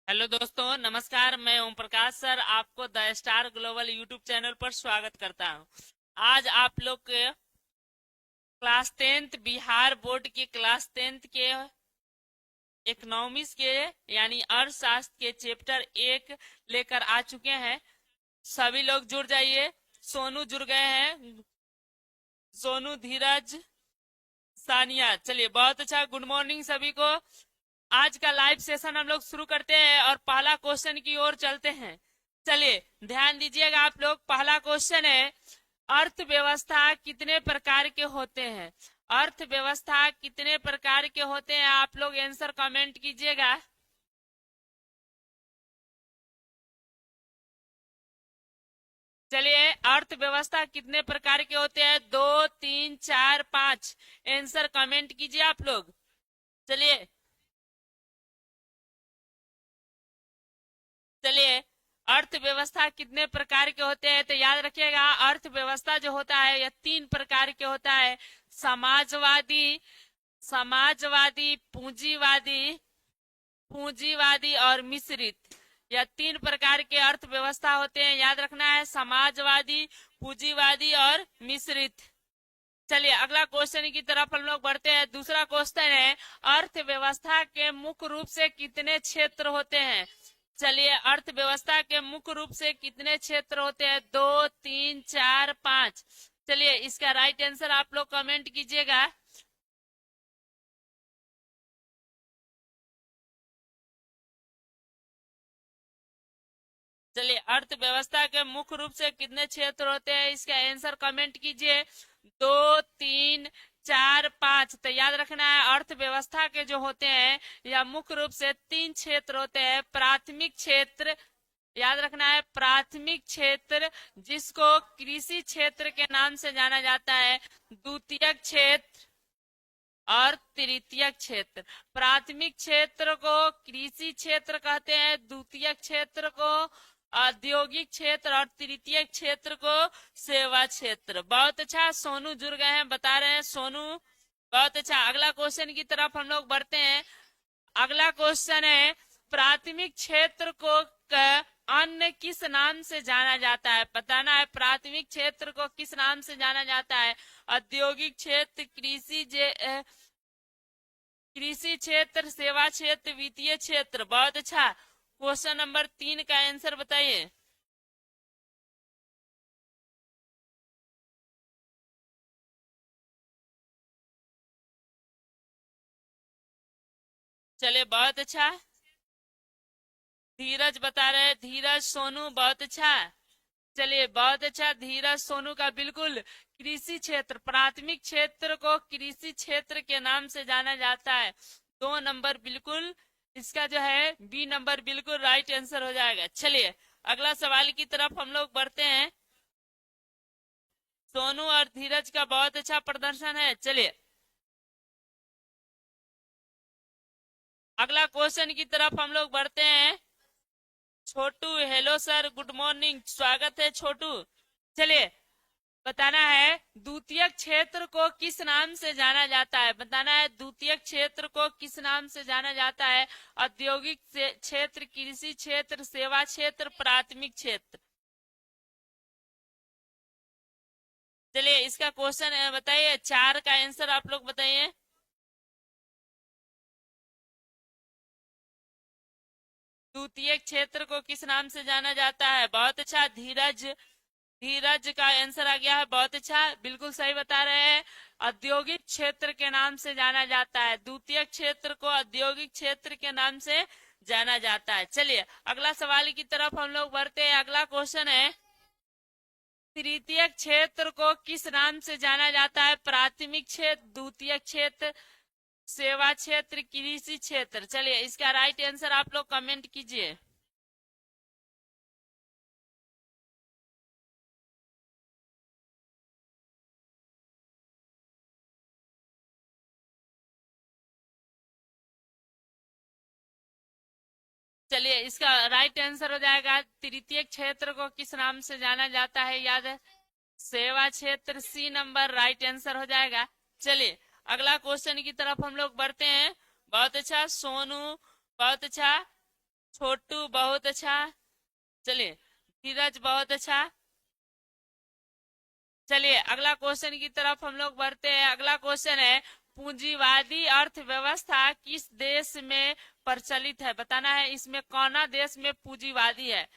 Hello दोस्तों, नमस्कार। मैं ओम प्रकाश सर आपको the star global YouTube channel पर स्वागत करता हूं। आज आप लोग के क्लास 10th बिहार बोर्ड की क्लास 10th के इकोनॉमिक्स के यानी अर्थशास्त्र के चैप्टर 1 लेकर आ चुके हैं। सभी लोग जुड़ जाइए। सोनू जुड़ गए हैं। सोनू, धीरज, सानिया, चलिए बहुत अच्छा। गुड मॉर्निंग सभी को। आज का लाइव सेशन हम लोग शुरू करते हैं और पहला क्वेश्चन की ओर चलते हैं। चलिए ध्यान दीजिएगा आप लोग। पहला क्वेश्चन है, अर्थव्यवस्था कितने प्रकार के होते हैं? अर्थव्यवस्था कितने प्रकार के होते हैं? आप लोग आंसर कमेंट कीजिएगा। चलिए, अर्थव्यवस्था कितने प्रकार के होते हैं? 2, 3, 4, 5। आंसर कमेंट कीजिए आप लोग। चलिए चलिए, अर्थव्यवस्था कितने प्रकार के होते हैं? तो याद रखिएगा, अर्थव्यवस्था जो होता है यह 3 प्रकार के होता है। समाजवादी, पूंजीवादी, और मिश्रित। यह 3 प्रकार के अर्थव्यवस्था होते हैं। याद रखना है, समाजवादी, पूंजीवादी और मिश्रित। चलिए अगला क्वेश्चन की तरफ हम लोग बढ़ते हैं। दूसरा क्वेश्चन है, अर्थव्यवस्था के मुख्य रूप से कितने क्षेत्र होते हैं? चलिए, अर्थव्यवस्था के मुख्य रूप से कितने क्षेत्र होते हैं? 2, 3, 4, 5। चलिए इसका राइट आंसर आप लोग कमेंट कीजिएगा। चलिए, अर्थव्यवस्था के मुख्य रूप से कितने क्षेत्र होते हैं, इसका आंसर कमेंट कीजिए। 2, 3, 4, 5। तो याद रखना है, अर्थव्यवस्था के जो होते हैं यह मुख्य रूप से 3 क्षेत्र होते हैं। प्राथमिक क्षेत्र, याद रखना है, प्राथमिक क्षेत्र जिसको कृषि क्षेत्र के नाम से जाना जाता है। द्वितीयक क्षेत्र और तृतीयक क्षेत्र। प्राथमिक क्षेत्र को कृषि क्षेत्र कहते हैं, द्वितीयक क्षेत्र को औद्योगिक क्षेत्र और तृतीय क्षेत्र को सेवा क्षेत्र। बहुत अच्छा, सोनू जुड़ गए हैं, बता रहे हैं सोनू। बहुत अच्छा, अगला क्वेश्चन की तरफ हम लोग बढ़ते हैं। अगला क्वेश्चन है, प्राथमिक क्षेत्र को अन्य किस नाम से जाना जाता है? बताना है, प्राथमिक क्षेत्र को किस नाम से जाना जाता है? औद्योगिक क्षेत्र, कृषि क्षेत्र, सेवा क्षेत्र, वित्तीय क्षेत्र। बहुत अच्छा, क्वेश्चन नंबर 3 का आंसर बताइए। चलिए बहुत अच्छा, धीरज बता रहे हैं। धीरज, सोनू, बहुत अच्छा। चलिए बहुत अच्छा, धीरज, सोनू का बिल्कुल। कृषि क्षेत्र, प्राथमिक क्षेत्र को कृषि क्षेत्र के नाम से जाना जाता है। 2 नंबर बिल्कुल। इसका जो है बी नंबर बिल्कुल राइट आंसर हो जाएगा। चलिए अगला सवाल की तरफ हम लोग बढ़ते हैं। सोनू और धीरज का बहुत अच्छा प्रदर्शन है। चलिए अगला क्वेश्चन की तरफ हम लोग बढ़ते हैं। छोटू, हेलो सर, गुड मॉर्निंग, स्वागत है छोटू। चलिए बताना है, द्वितीय क्षेत्र को किस नाम से जाना जाता है? बताना है, द्वितीय क्षेत्र को किस नाम से जाना जाता है? औद्योगिक क्षेत्र, कृषि क्षेत्र, सेवा क्षेत्र, प्राथमिक क्षेत्र। चलिए इसका क्वेश्चन बताइए। 4 का आंसर आप लोग बताइए। द्वितीय क्षेत्र को किस नाम से जाना जाता है? बहुत अच्छा, धीरज, धीरज का आंसर आ गया है। बहुत अच्छा, बिल्कुल सही बता रहे हैं। औद्योगिक क्षेत्र के नाम से जाना जाता है। द्वितीय क्षेत्र को औद्योगिक क्षेत्र के नाम से जाना जाता है। चलिए अगला सवाल की तरफ हम लोग बढ़ते हैं। अगला क्वेश्चन है, तृतीय क्षेत्र को किस नाम से जाना जाता है? प्राथमिक क्षेत्र, द्वितीय क्षेत्र, सेवा क्षेत्र, कृषि क्षेत्र। चलिए इसका राइट आंसर आप लोग कमेंट कीजिए। चलिए इसका राइट आंसर हो जाएगा, तृतीय क्षेत्र को किस नाम से जाना जाता है? याद है, सेवा क्षेत्र। सी नंबर राइट आंसर हो जाएगा। चलिए अगला क्वेश्चन की तरफ हम लोग बढ़ते हैं। बहुत अच्छा सोनू, बहुत अच्छा। छोटू बहुत अच्छा। चलिए, धीरज बहुत अच्छा। चलिए अगला क्वेश्चन की तरफ हम लोग बढ़ते हैं। अगला क्वेश्चन है, पूंजीवादी अर्थव्यवस्था किस देश में प्रचलित है? बताना है इसमें कौन देश में पूंजीवादी है।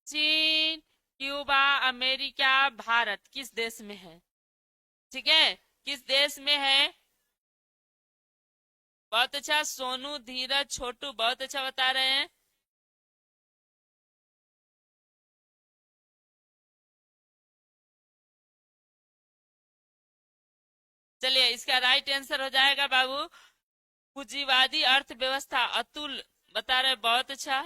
चीन, क्यूबा, अमेरिका, भारत, किस देश में है? ठीक है, किस देश में है? बहुत अच्छा सोनू, धीरज, छोटू बहुत अच्छा बता रहे हैं। चलिए इसका राइट आंसर हो जाएगा बाबू पूंजीवादी अर्थव्यवस्था। अतुल बता रहे बहुत अच्छा,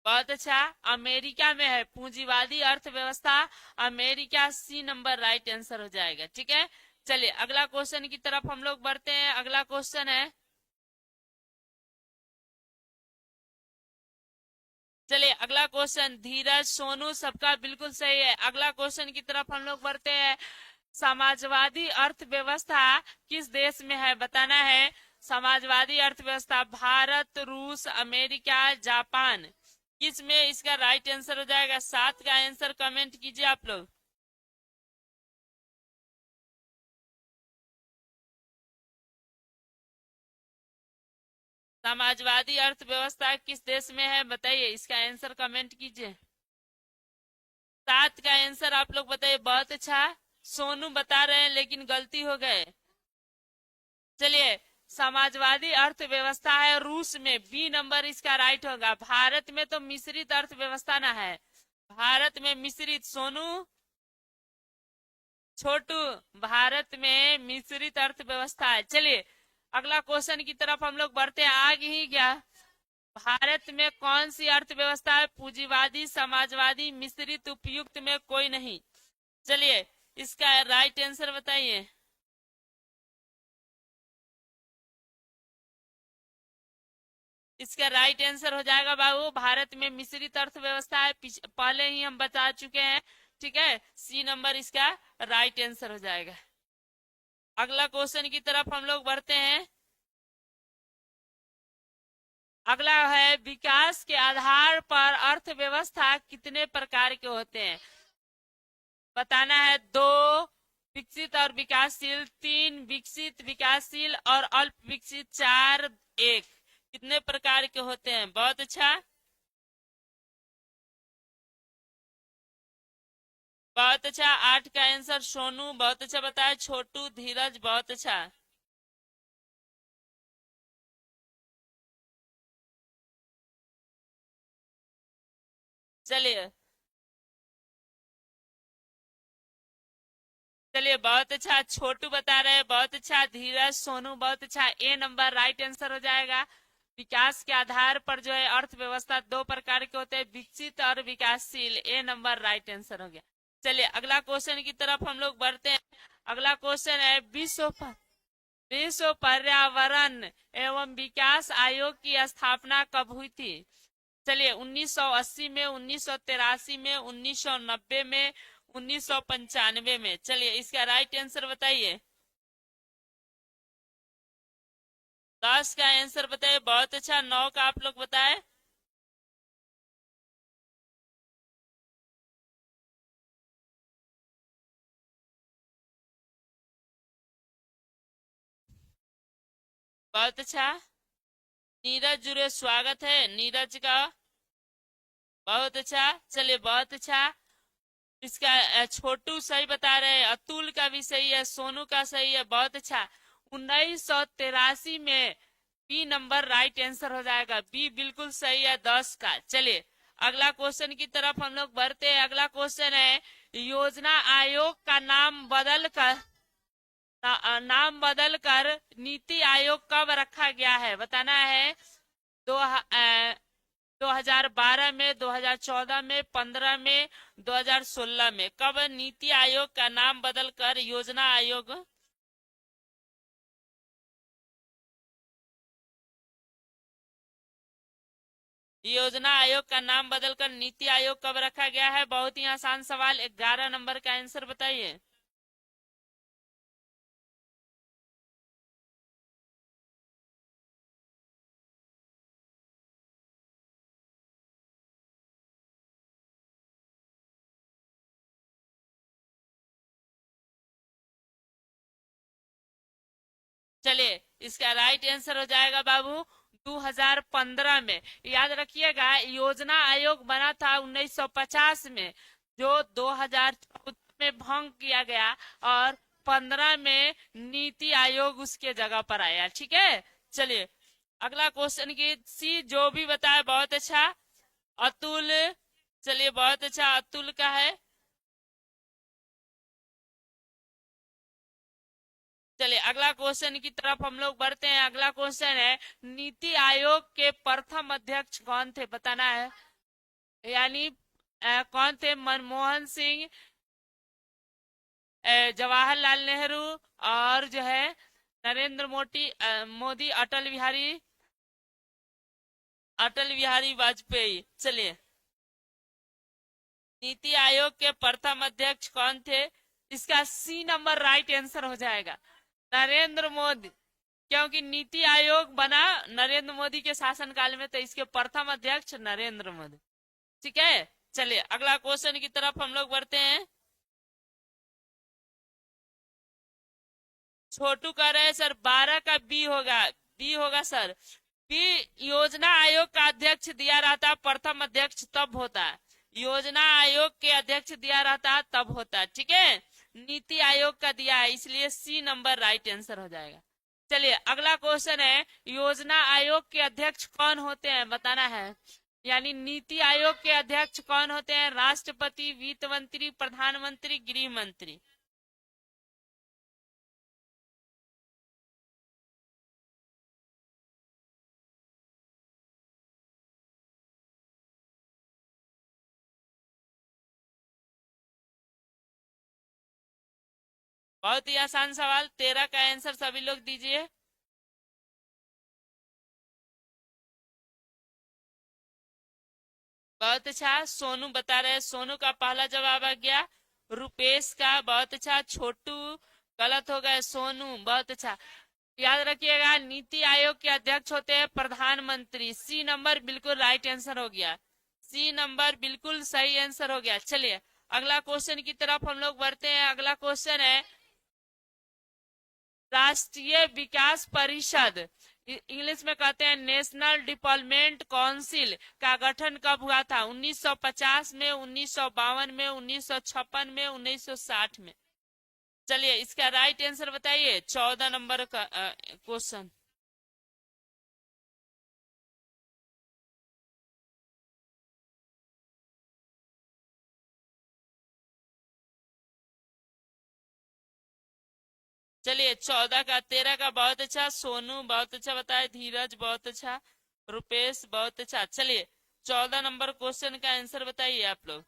बहुत अच्छा। अमेरिका में है पूंजीवादी अर्थव्यवस्था, America, C number right answer हो जाएगा। ठीक है, चलिए अगला क्वेश्चन की तरफ हम लोग बढ़ते हैं। अगला क्वेश्चन है, चलिए अगला क्वेश्चन, धीरज, सोनू सबका बिल्कुल सही है। अगला क्वेश्चन की तरफ हम लोग बढ़ते हैं। समाजवादी अर्थव्यवस्था किस देश में है? बताना है समाजवादी अर्थव्यवस्था भारत, रूस, अमेरिका, जापान, किस में इसका राइट आंसर हो जाएगा? 7 का आंसर कमेंट कीजिए आप लोग। समाजवादी अर्थव्यवस्था किस देश में है बताइए, इसका आंसर कमेंट कीजिए। 7 का आंसर आप लोग बताइए। बहुत अच्छा, सोनू बता रहे हैं लेकिन गलती हो गए। चलिए, समाजवादी अर्थव्यवस्था है रूस में, बी नंबर इसका राइट होगा। भारत में तो मिश्रित अर्थव्यवस्था ना है, भारत में मिश्रित। सोनू, छोटू, भारत में मिश्रित अर्थव्यवस्था है। चलिए अगला क्वेश्चन की तरफ हम लोग बढ़ते हैं। आगे ही क्या, भारत में कौन सी अर्थव्यवस्था है? पूंजीवादी, समाजवादी, मिश्रित, उपयुक्त में कोई नहीं। चलिए इसका राइट आंसर बताइए। इसका राइट आंसर हो जाएगा बाबू भारत में मिश्रित अर्थव्यवस्था है, पहले ही हम बता चुके हैं। ठीक है, सी नंबर इसका राइट आंसर हो जाएगा। अगला क्वेश्चन की तरफ हम लोग बढ़ते हैं। अगला है, विकास के आधार पर अर्थव्यवस्था कितने प्रकार के होते हैं? बताना है। 2 विकसित और विकासशील, 3 विकसित विकासशील और अल्प विकसित, 4 एक, कितने प्रकार के होते हैं? बहुत अच्छा, बहुत अच्छा। 8 का आंसर सोनू बहुत अच्छा बताया। छोटू, धीरज बहुत अच्छा। चलिए, चलिए बहुत अच्छा, छोटू बता रहे हैं बहुत अच्छा, धीरज, सोनू बहुत अच्छा। ए नंबर राइट आंसर हो जाएगा। विकास के आधार पर जो है अर्थव्यवस्था 2 प्रकार के होते हैं, विकसित और विकासशील। ए नंबर राइट आंसर हो गया। चलिए अगला क्वेश्चन की तरफ हम लोग बढ़ते हैं। अगला क्वेश्चन है, विश्व पर्यावरण एवं विकास आयोग की स्थापना कब हुई थी? चलिए 1980 में, 1983 में, 1990 में, 1995 में। चलिए इसका राइट आंसर बताइए। 10 का आंसर बताइए। बहुत अच्छा, 9 का आप लोग बताए। बहुत अच्छा, नीरज जुड़े, स्वागत है नीरज का। बहुत अच्छा, चलिए बहुत अच्छा। इसका छोटू सही बता रहे हैं, अतुल का भी सही है, सोनू का सही है। बहुत अच्छा, 1983 में बी नंबर राइट आंसर हो जाएगा। बी बिल्कुल सही है, 10 का। चलिए अगला क्वेश्चन की तरफ हम लोग बढ़ते हैं। अगला क्वेश्चन है, योजना आयोग का नाम बदल कर नीति आयोग कब रखा गया है? बताना है। 2012 में, 2014 में, 15 में, 2016 में, कब नीति आयोग का नाम बदलकर योजना आयोग? योजना आयोग का नाम बदलकर नीति आयोग कब रखा गया है? बहुत ही आसान सवाल, 11 नंबर का आंसर बताइए। चलिए इसका राइट आंसर हो जाएगा बाबू 2015 में। याद रखिएगा योजना आयोग बना था 1950 में, जो 2014 में भंग किया गया, और 15 में नीति आयोग उसके जगह पर आया। ठीक है, चलिए अगला क्वेश्चन की सी जो भी बताया बहुत अच्छा। अतुल, चलिए बहुत अच्छा, अतुल का है। चलिए अगला क्वेश्चन की तरफ हम लोग बढ़ते हैं। अगला क्वेश्चन है नीति आयोग के प्रथम अध्यक्ष कौन थे, बताना है। यानी कौन थे? मनमोहन सिंह, जवाहरलाल नेहरू, और जो है नरेंद्र मोदी, अटल बिहारी वाजपेयी। चलिए नीति आयोग के प्रथम अध्यक्ष कौन थे? इसका सी नंबर राइट आंसर हो जाएगा, नरेंद्र मोदी। क्योंकि नीति आयोग बना नरेंद्र मोदी के शासनकाल में, तो इसके प्रथम अध्यक्ष नरेंद्र मोदी। ठीक है, चलिए अगला क्वेश्चन की तरफ हम लोग बढ़ते हैं। छोटू कह रहे हैं सर 12 का बी होगा, बी होगा सर। बी योजना आयोग का अध्यक्ष दिया रहता, प्रथम अध्यक्ष तब होता है। योजना आयोग के अध्यक्ष दिया रहता तब होता है। ठीक है, नीति आयोग का दिया है, इसलिए सी नंबर राइट आंसर हो जाएगा। चलिए अगला क्वेश्चन है योजना आयोग के अध्यक्ष कौन होते हैं, बताना है। यानी नीति आयोग के अध्यक्ष कौन होते हैं? राष्ट्रपति, वित्त मंत्री, प्रधानमंत्री, गृह मंत्री। बहुत ही आसान सवाल, 13 का आंसर सभी लोग दीजिए। बहुत अच्छा, सोनू बता रहे हैं, सोनू का पहला जवाब आ गया। रुपेश का बहुत अच्छा, छोटू गलत हो गए, सोनू बहुत अच्छा। याद रखिएगा नीति आयोग के अध्यक्ष होते हैं प्रधानमंत्री। सी नंबर बिल्कुल राइट आंसर हो गया, सी नंबर बिल्कुल सही आंसर हो गया। चलिए अगला क्वेश्चन की तरफ हम लोग बढ़ते हैं। अगला क्वेश्चन है राष्ट्रीय विकास परिषद, इंग्लिश में कहते हैं नेशनल डेवलपमेंट काउंसिल, का गठन कब हुआ था? 1950 में, 1952 में, 1956 में, 1960 में। चलिए इसका राइट आंसर बताइए, 14 नंबर का क्वेश्चन। चलिए 14 का, 13 का बहुत अच्छा, सोनू बहुत अच्छा बताए, धीरज बहुत अच्छा, रुपेश बहुत अच्छा। चलिए 14 नंबर क्वेश्चन का आंसर बताइए आप लोग।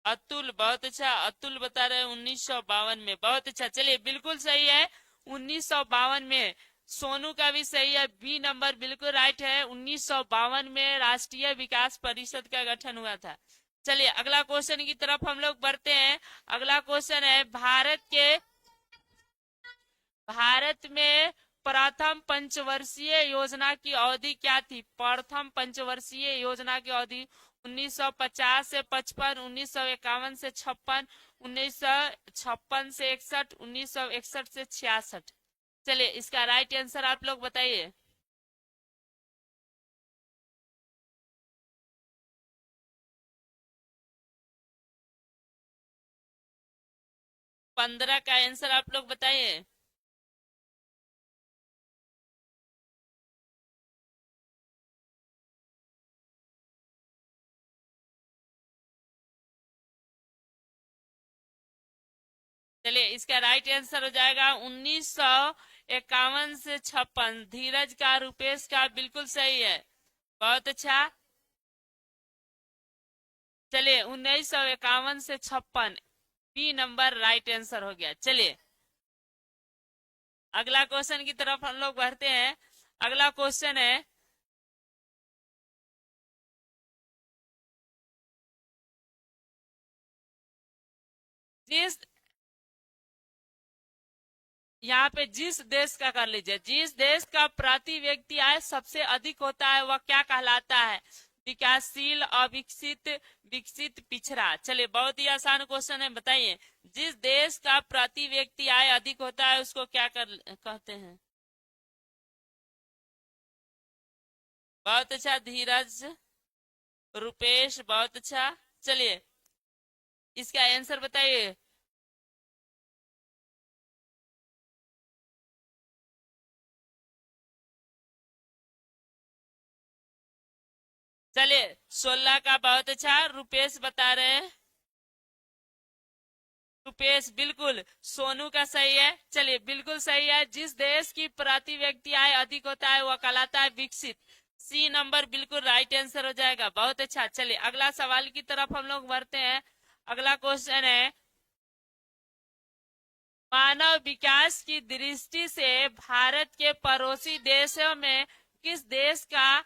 अतुल बहुत अच्छा, अतुल बता रहे हैं 1952 में, बहुत अच्छा। चलिए बिल्कुल सही है, 1952 में। सोनू का भी सही है, बी नंबर बिल्कुल राइट है, 1952 में राष्ट्रीय विकास परिषद का गठन हुआ था। चलिए अगला क्वेश्चन की तरफ हम लोग बढ़ते हैं। अगला क्वेश्चन है भारत में प्रथम पंचवर्षीय योजना की अवधि क्या थी? प्रथम पंचवर्षीय योजना की अवधि 1950 से 55, 1951 से 56, 1956 से 61, 1961 से 66। चलिए इसका राइट आंसर आप लोग बताइए। 15 का आंसर आप लोग बताइए। चलिए इसका राइट आंसर हो जाएगा 1951 से 56। धीरज का, रुपेश का बिल्कुल सही है, बहुत अच्छा। चलिए 1951 से 56, बी नंबर राइट आंसर हो गया। चलिए अगला क्वेश्चन की तरफ हम लोग बढ़ते हैं। अगला क्वेश्चन है जिस यहाँ पे जिस देश का कर लीजिए, जिस देश का प्रति व्यक्ति आय सबसे अधिक होता है वह क्या कहलाता है? विकासशील, अविकसित, विकसित, पिछड़ा। चलिए बहुत ही आसान क्वेश्चन है, बताइए जिस देश का प्रति व्यक्ति आय अधिक होता है उसको क्या कहते हैं? बहुत अच्छा धीरज, रुपेश, बहुत अच्छा। चलिए इसका आंसर बताइए। चलिए 16 का, बहुत अच्छा, रुपेश बता रहे हैं। रुपेश बिल्कुल, सोनू का सही है। चलिए बिल्कुल सही है, जिस देश की प्रति व्यक्ति आय अधिक होता है वह कहलाता है विकसित। सी नंबर बिल्कुल राइट आंसर हो जाएगा, बहुत अच्छा। चलिए अगला सवाल की तरफ हम लोग बढ़ते हैं। अगला क्वेश्चन है, मानव विकास की दृष्टि से भारत के पड़ोसी देशों में किस देश का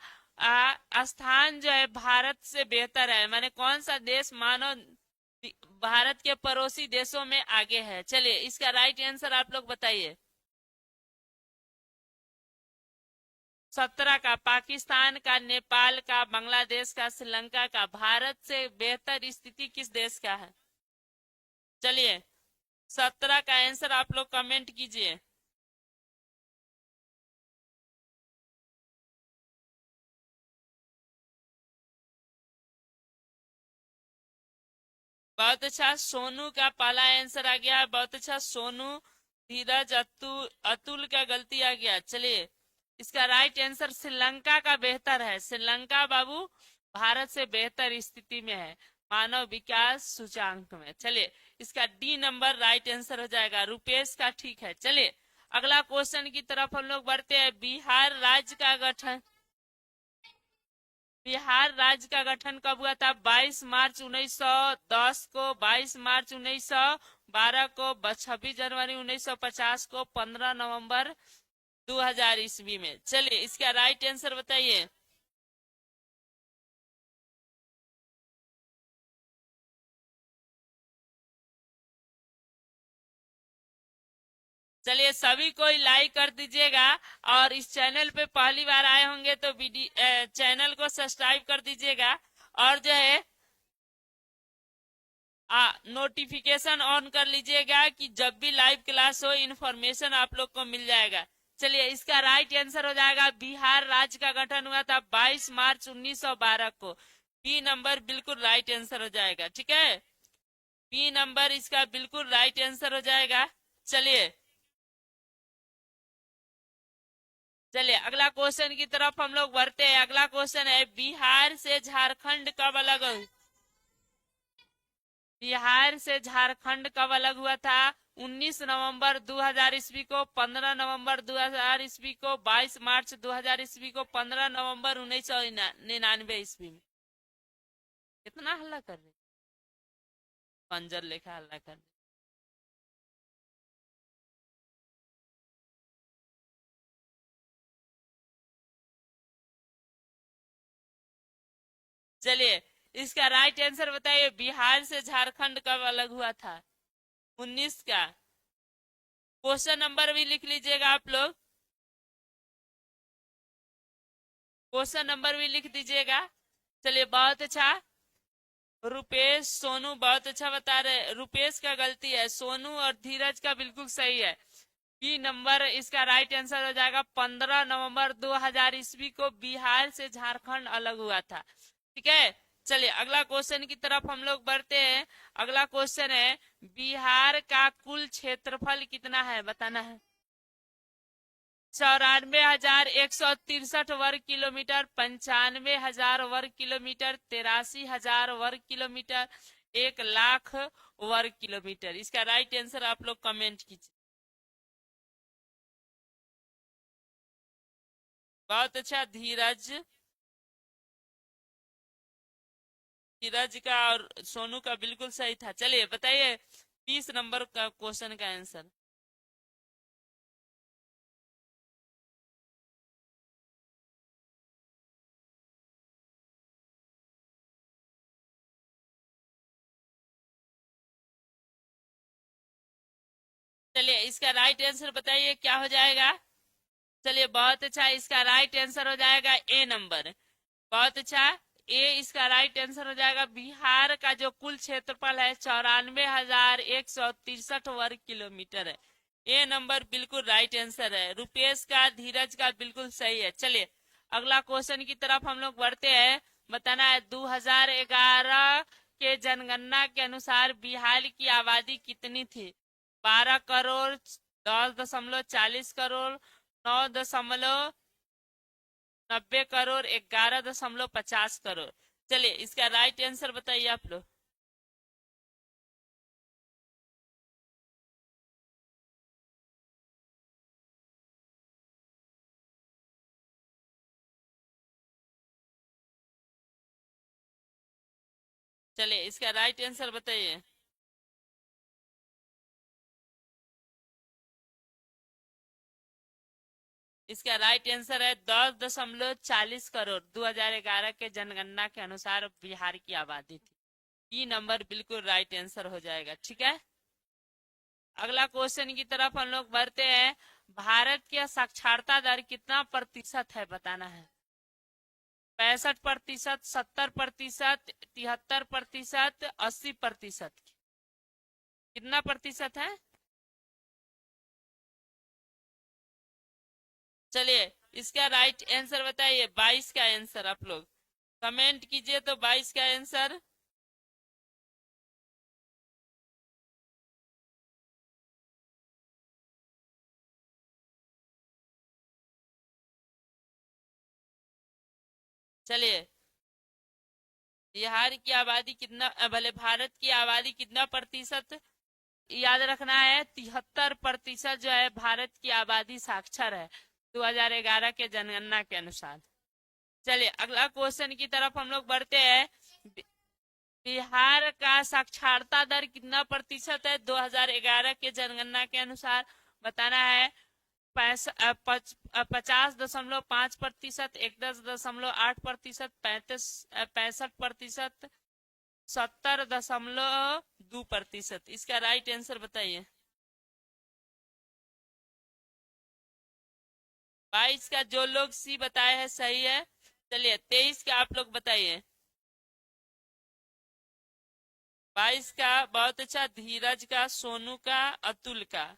स्थान जो है भारत से बेहतर है? माने कौन सा देश मानव भारत के पड़ोसी देशों में आगे है? चलिए इसका राइट आंसर आप लोग बताइए। 17 का, पाकिस्तान का, नेपाल का, बांग्लादेश का, श्रीलंका का। भारत से बेहतर स्थिति किस देश का है? चलिए 17 का आंसर आप लोग कमेंट कीजिए। बहुत अच्छा, सोनू का पहला आंसर आ गया, बहुत अच्छा सोनू। धीरज, अतुल का गलती आ गया। चलिए इसका राइट आंसर श्रीलंका का बेहतर है। श्रीलंका बाबू भारत से बेहतर स्थिति में है मानव विकास सूचांक में। चलिए इसका डी नंबर राइट आंसर हो जाएगा। रुपेश का ठीक है। चलिए अगला क्वेश्चन की तरफ हम लोग बढ़ते हैं। बिहार राज्य का गठन, बिहार राज्य का गठन कब हुआ था? 22 मार्च 1910 को, 22 मार्च 1912 को, 26 जनवरी 1950 को, 15 नवंबर 2000 ईस्वी में। चलिए इसका राइट आंसर बताइए। चलिए सभी कोई लाइक कर दीजिएगा, और इस चैनल पे पहली बार आए होंगे तो चैनल को सब्सक्राइब कर दीजिएगा, और जो है नोटिफिकेशन ऑन कर लीजिएगा कि जब भी लाइव क्लास हो इन्फॉर्मेशन आप लोग को मिल जाएगा। चलिए इसका राइट आंसर हो जाएगा, बिहार राज्य का गठन हुआ था 22 मार्च 1912 को। बी नंबर बिल्कुल राइट आंसर हो जाएगा। ठीक है, बी नंबर इसका बिल्कुल राइट आंसर हो जाएगा। चलिए चलिए अगला क्वेश्चन की तरफ हम लोग बढ़ते हैं। अगला क्वेश्चन है, बिहार से झारखंड कब अलग हुआ? बिहार से झारखंड कब अलग हुआ था? 19 नवंबर 2000 ईस्वी को, 15 नवंबर 2000 ईस्वी को, 22 मार्च 2000 ईस्वी को, 15 नवंबर 1999 ईस्वी में। कितना हल्ला कर रहे, पंजर लेखा हल्ला कर रहे। चलिए इसका राइट आंसर बताइए, बिहार से झारखंड कब अलग हुआ था? 19 का। क्वेश्चन नंबर भी लिख लीजिएगा आप लोग, क्वेश्चन नंबर भी लिख दीजिएगा। चलिए बहुत अच्छा, रुपेश, सोनू बहुत अच्छा बता रहे। रुपेश का गलती है, सोनू और धीरज का बिल्कुल सही है। बी नंबर इसका राइट आंसर हो जाएगा। 15 नवंबर 2000 ईस्वी को बिहार से झारखंड अलग हुआ था। ठीक है, चलिए अगला क्वेश्चन की तरफ हम लोग बढ़ते हैं। अगला क्वेश्चन है, बिहार का कुल क्षेत्रफल कितना है बताना है? 94,163 वर्ग किलोमीटर, 95,000 वर्ग किलोमीटर, 83,000 वर्ग किलोमीटर, 1,00,000 वर्ग किलोमीटर। इसका राइट आंसर आप लोग कमेंट कीजिए। बहुत अच्छा धीरज, धीरज का और सोनू का बिल्कुल सही था। चलिए बताइए 30 नंबर का क्वेश्चन का आंसर। चलिए इसका राइट आंसर बताइए क्या हो जाएगा? चलिए बहुत अच्छा, इसका राइट आंसर हो जाएगा ए नंबर। बहुत अच्छा, ए इसका राइट आंसर हो जाएगा। बिहार का जो कुल क्षेत्रफल है 94,163 वर्ग किलोमीटर है। ए नंबर बिल्कुल राइट आंसर है। रुपेश का, धीरज का बिल्कुल सही है। चलिए अगला क्वेश्चन की तरफ हम लोग बढ़ते हैं। बताना है 2011 के जनगणना के अनुसार बिहार की आबादी कितनी थी? 12 करोड़, 10.40 करोड़, 9.90 करोड़, 11.50 करोड़। चलिए इसका राइट आंसर बताइए आप लोग। चलिए इसका राइट आंसर बताइए। इसका राइट आंसर है 10.40 करोड़। 2011 के जनगणना के अनुसार बिहार की आबादी थी। ई नंबर बिल्कुल राइट आंसर हो जाएगा। ठीक है, अगला क्वेश्चन की तरफ हम लोग बढ़ते हैं। भारत की साक्षरता दर कितना प्रतिशत है? बताना है। 65%, 70%, 73%, 80%? कितना प्रतिशत है? चलिए इसका राइट आंसर बताइए। 22 का आंसर। आप लोग कमेंट कीजिए तो 22 का आंसर। चलिए बिहार की आबादी कितना, भले भारत की आबादी कितना प्रतिशत याद रखना है? 73% जो है भारत की आबादी साक्षर है 2011 के जनगणना के अनुसार। चलिए अगला क्वेश्चन की तरफ हम लोग बढ़ते हैं। बिहार का साक्षरता दर कितना प्रतिशत है 2011 के जनगणना के अनुसार? बताना है। 50.5%, 10.8%, 65%, 70.2%? इसका राइट आंसर बताइए। 22 का जो लोग सी बताए हैं सही है। चलिए 23 का आप लोग बताइए। 22 का बहुत अच्छा। धीरज का, सोनू का, अतुल का।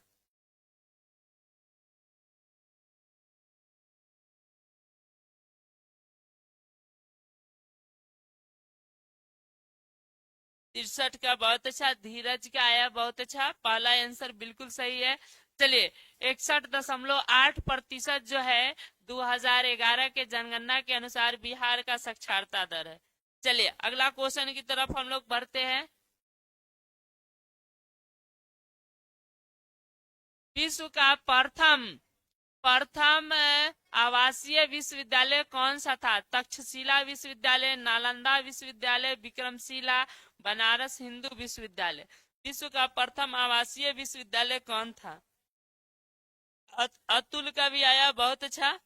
63 का बहुत अच्छा। धीरज का आया बहुत अच्छा। पहला आंसर बिल्कुल सही है। चलिए 61.8% जो है 2011 के जनगणना के अनुसार बिहार का साक्षरता दर है। चलिए अगला क्वेश्चन की तरफ हम लोग बढ़ते हैं। विश्व का प्रथम प्रथम आवासीय विश्वविद्यालय कौन सा था? तक्षशिला विश्वविद्यालय, नालंदा विश्वविद्यालय, विक्रमशिला, बनारस हिंदू विश्वविद्यालय? विश्व का प्रथम आवासीय विश्वविद्यालय कौन था? अतुल का भी आया बहुत अच्छा।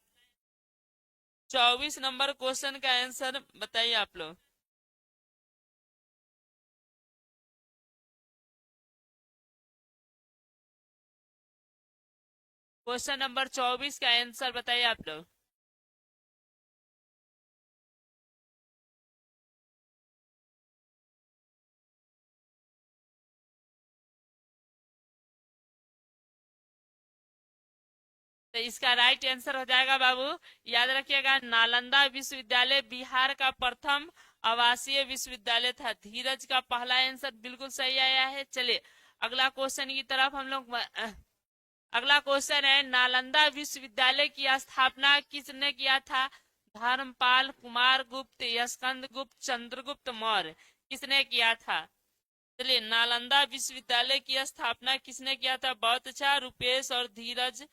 24 नंबर क्वेश्चन का आंसर बताइए आप लोग। क्वेश्चन नंबर 24 का आंसर बताइए आप लोग। तो इसका राइट आंसर हो जाएगा बाबू, याद रखिएगा, नालंदा विश्वविद्यालय बिहार का प्रथम आवासीय विश्वविद्यालय था। धीरज का पहला आंसर बिल्कुल सही आया है। चलिए अगला क्वेश्चन की तरफ हम लोग अगला क्वेश्चन है, नालंदा विश्वविद्यालय की स्थापना किसने किया था? धर्मपाल, कुमार गुप्त, यशकंद गुप्त, चंद्रगुप्त मौर्य? किसने किया था? चलिए नालंदा विश्वविद्यालय की स्थापना किसने किया था? बहुत अच्छा। रुपेश और धीरज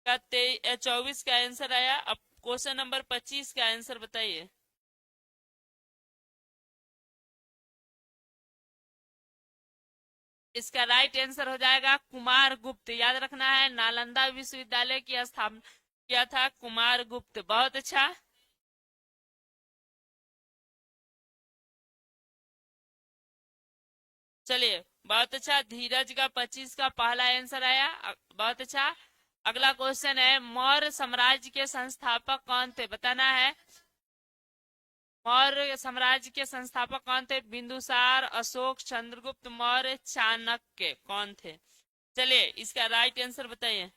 का 24 का आंसर आया। अब क्वेश्चन नंबर 25 का आंसर बताइए। इसका राइट आंसर हो जाएगा कुमार गुप्त। याद रखना है, नालंदा विश्वविद्यालय की स्थापना किया था कुमार गुप्त। बहुत अच्छा। चलिए बहुत अच्छा। धीरज का 25 का पहला आंसर आया। बहुत अच्छा। अगला क्वेश्चन है, मौर्य साम्राज्य के संस्थापक कौन थे? बताना है। मौर्य साम्राज्य के संस्थापक कौन थे? बिंदुसार, अशोक, चंद्रगुप्त मौर्य, चाणक्य कौन थे? चलिए इसका राइट आंसर बताइए।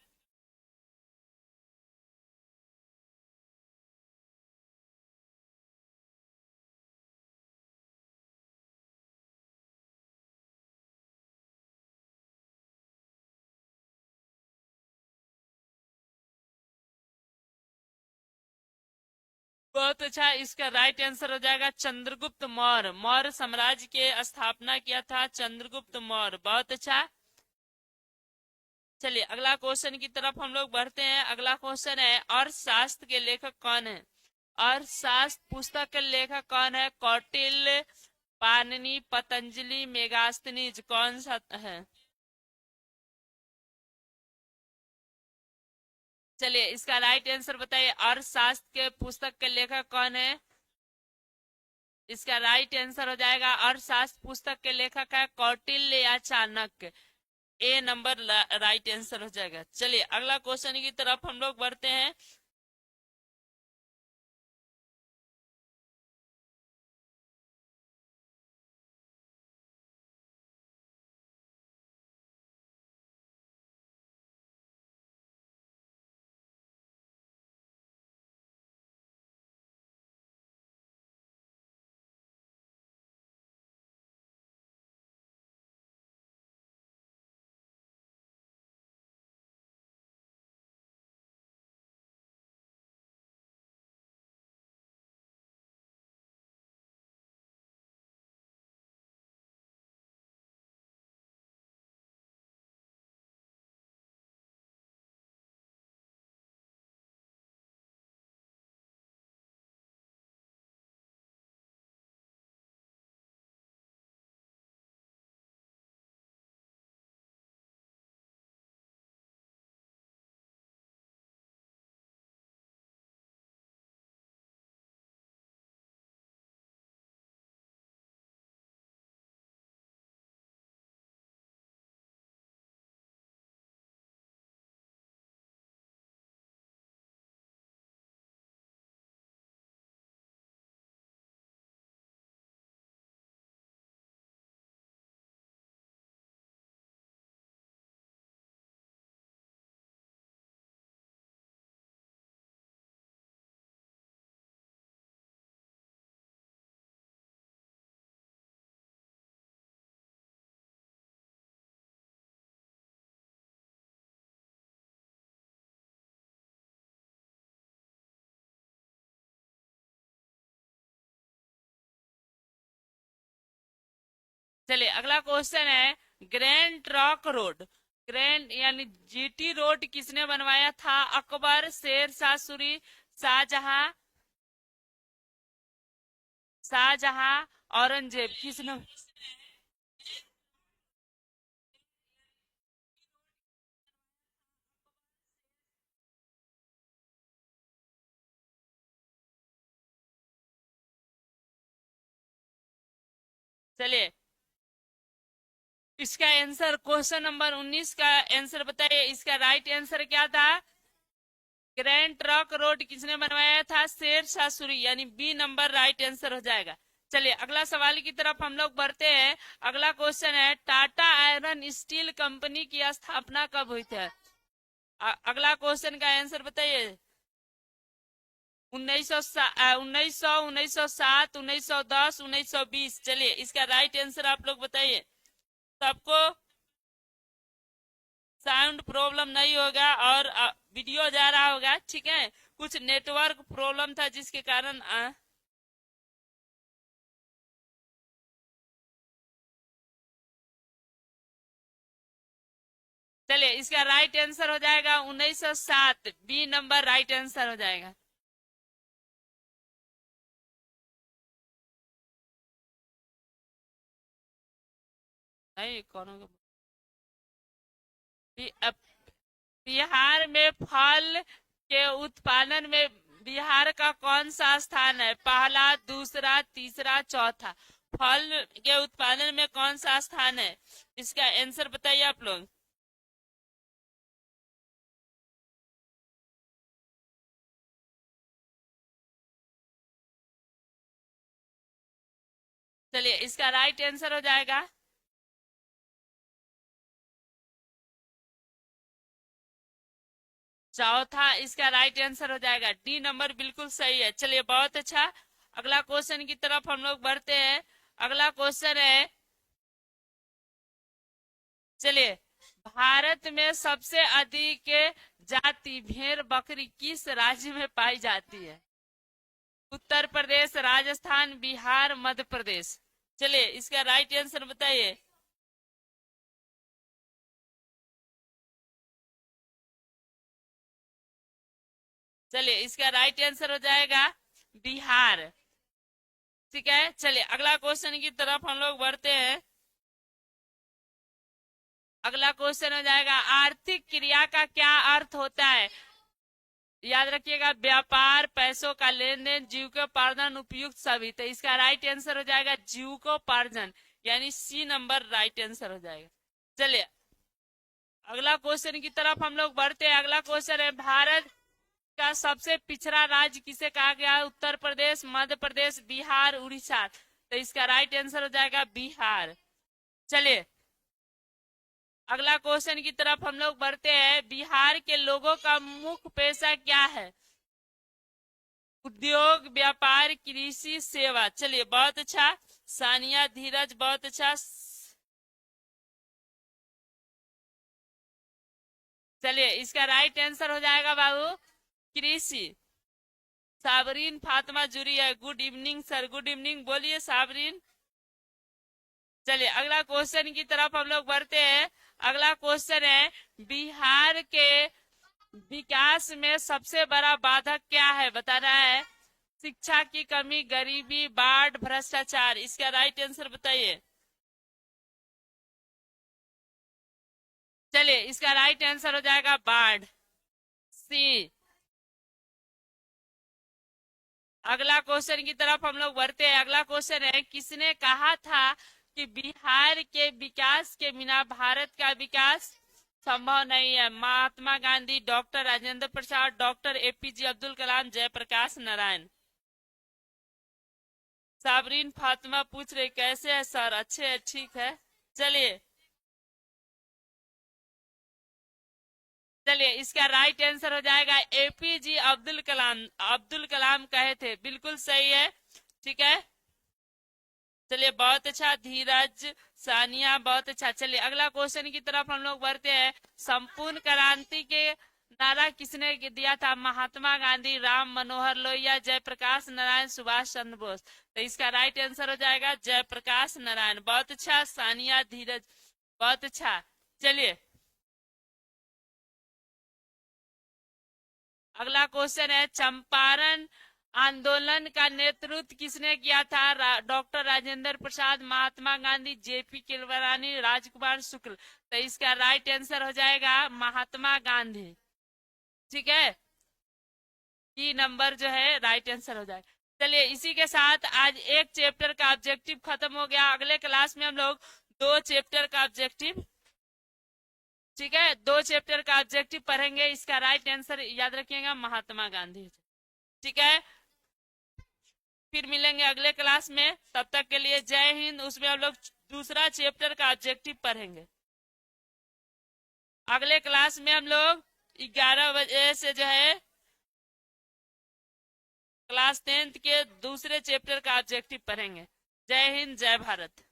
बहुत अच्छा, इसका राइट आंसर हो जाएगा चंद्रगुप्त मौर्य। मौर्य साम्राज्य के स्थापना किया था चंद्रगुप्त मौर्य। बहुत अच्छा। चलिए अगला क्वेश्चन की तरफ हम लोग बढ़ते हैं। अगला क्वेश्चन है अर्थशास्त्र के लेखक कौन है? अर्थशास्त्र पुस्तक के लेखक कौन है? कौटिल्य, पाणिनि, पतंजलि, मेगास्थनीज कौन सा है? चलिए इसका राइट आंसर बताइए। अर्थशास्त्र के पुस्तक के लेखक कौन है? इसका राइट आंसर हो जाएगा अर्थशास्त्र पुस्तक के लेखक है कौटिल्य या चाणक्य। ए नंबर राइट आंसर हो जाएगा। चलिए अगला क्वेश्चन की तरफ हम लोग बढ़ते हैं। चलिए अगला क्वेश्चन है ग्रैंड ट्रंक रोड, ग्रैंड यानी जीटी रोड किसने बनवाया था? अकबर, शेर शाह सूरी, शाहजहां, शाहजहां, औरंगजेब किसने? चलिए इसका आंसर क्वेश्चन नंबर 19 का आंसर बताइए। इसका राइट आंसर क्या था? ग्रैंड ट्रंक रोड किसने बनवाया था? शेर शाह सूरी, यानी बी नंबर राइट आंसर हो जाएगा। चलिए अगला सवाल की तरफ हम लोग बढ़ते हैं। अगला क्वेश्चन है टाटा आयरन स्टील कंपनी की स्थापना कब हुई थी? अगला क्वेश्चन का आंसर बताइए। 1900, 1907, 1910, 1920। चलिए इसका राइट आंसर आप लोग बताइए। सबको साउंड प्रॉब्लम नहीं होगा और वीडियो जा रहा होगा, ठीक है। कुछ नेटवर्क प्रॉब्लम था जिसके कारण चलिए इसका राइट आंसर हो जाएगा 1907, बी नंबर राइट आंसर हो जाएगा। नहीं कौन होगा? बिहार में फल के उत्पादन में बिहार का कौन सा स्थान है? पहला, दूसरा, तीसरा, चौथा। फल के उत्पादन में कौन सा स्थान है? इसका आंसर बताइए आप लोग। चलिए इसका राइट आंसर हो जाएगा चौथा, इसका राइट आंसर हो जाएगा डी नंबर, बिल्कुल सही है। चलिए बहुत अच्छा, अगला क्वेश्चन की तरफ हम लोग बढ़ते हैं। अगला क्वेश्चन है, चलिए, भारत में सबसे अधिक जाति भेड़ बकरी किस राज्य में पाई जाती है? उत्तर प्रदेश, राजस्थान, बिहार, मध्य प्रदेश। चलिए इसका राइट आंसर बताइए। चलिए इसका राइट आंसर हो जाएगा बिहार। ठीक है, चलिए अगला क्वेश्चन की तरफ हम लोग बढ़ते हैं। अगला क्वेश्चन हो जाएगा, आर्थिक क्रिया का क्या अर्थ होता है? याद रखिएगा, व्यापार, पैसों का लेन देन, जीविकोपार्जन, उपयुक्त सभी। तो इसका राइट आंसर हो जाएगा जीविकोपार्जन, यानी सी नंबर राइट आंसर हो जाएगा। चलिए अगला क्वेश्चन की तरफ हम लोग बढ़ते हैं। अगला क्वेश्चन है, भारत का सबसे पिछड़ा राज्य किसे कहा गया है? उत्तर प्रदेश, मध्य प्रदेश, बिहार, उड़ीसा। तो इसका राइट आंसर हो जाएगा बिहार। चलिए अगला क्वेश्चन की तरफ हम लोग बढ़ते हैं। बिहार के लोगों का मुख्य पेशा क्या है? उद्योग, व्यापार, कृषि, सेवा। चलिए बहुत अच्छा, सानिया, धीरज, बहुत अच्छा। चलिए इसका राइट आंसर हो जाएगा बाबू कृषि। साबरीन फातिमा जुरी है, good evening sir, good evening, बोलिए साबरीन। चलिए अगला क्वेश्चन की तरफ हम लोग बढ़ते हैं। अगला क्वेश्चन है, बिहार के विकास में सबसे बड़ा बाधक क्या है? बताना है। शिक्षा की कमी, गरीबी, बाढ़, भ्रष्टाचार। इसका राइट आंसर बताइए। चलिए इसका राइट आंसर हो जाएगा बाढ़, सी। अगला क्वेश्चन की तरफ हम लोग बढ़ते हैं। अगला क्वेश्चन है, किसने कहा था कि बिहार के विकास के बिना भारत का विकास संभव नहीं है? Mahatma Gandhi, doctor Rajendra Prasad, doctor APJ Abdul Kalam, Jayaprakash Narayan. साबरीन Fatima पूछ रही कैसे है सर? अच्छे है, ठीक है। चलिए चलिए इसका राइट आंसर हो जाएगा एपीजे अब्दुल कलाम। अब्दुल कलाम कहे थे, बिल्कुल सही है। ठीक है, चलिए बहुत अच्छा धीरज, सानिया, बहुत अच्छा। चलिए अगला क्वेश्चन की तरफ हम लोग बढ़ते हैं। संपूर्ण क्रांति के नारा किसने दिया था? महात्मा गांधी, राम मनोहर लोहिया, जयप्रकाश नारायण, सुभाष चंद्र बोस। तो इसका राइट आंसर हो जाएगा जयप्रकाश नारायण। बहुत अच्छा सानिया, धीरज, बहुत अच्छा। चलिए अगला क्वेश्चन है, चंपारण आंदोलन का नेतृत्व किसने किया था? डॉक्टर राजेंद्र प्रसाद, महात्मा गांधी, जेपी कृपलानी, राजकुमार शुक्ल। तो इसका राइट आंसर हो जाएगा महात्मा गांधी। ठीक है, ई नंबर जो है राइट आंसर हो जाएगा। चलिए इसी के साथ आज एक चैप्टर का ऑब्जेक्टिव खत्म हो गया। अगले क्लास में हम लोग दो चैप्टर का ऑब्जेक्टिव, ठीक है, दो चैप्टर का ऑब्जेक्टिव पढ़ेंगे। इसका राइट आंसर याद रखिएगा महात्मा गांधी। ठीक है, फिर मिलेंगे अगले क्लास में। तब तक के लिए जय हिंद। उसमें हम लोग दूसरा चैप्टर का ऑब्जेक्टिव पढ़ेंगे। अगले क्लास में हम लोग 11 बजे से जो है क्लास 10th के दूसरे चैप्टर का ऑब्जेक्टिव पढ़ेंगे। जय हिंद, जय भारत।